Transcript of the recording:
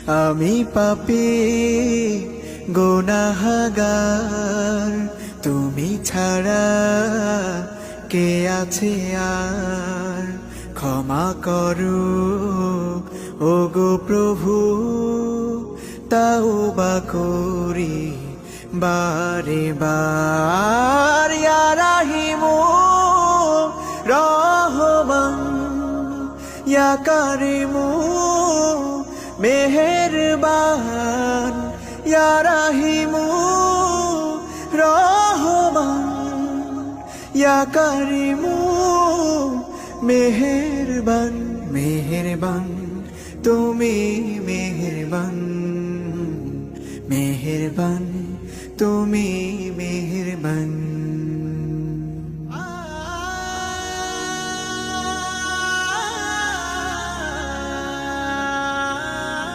আমি পাপী গুনাহগার, তুমি ছাড়া কে আছে আর? ক্ষমা করো ওগো প্রভু, তাওবা করি বারে বার। ইয়া রাহিমু রহমান, ইয়া কারিমু মেহেরবান, ইয়া রাহিমু রহমান, ইয়া কারিমু মেহেরবান। মেহেরবান তুমি মেহেরবান, মেহেরবান।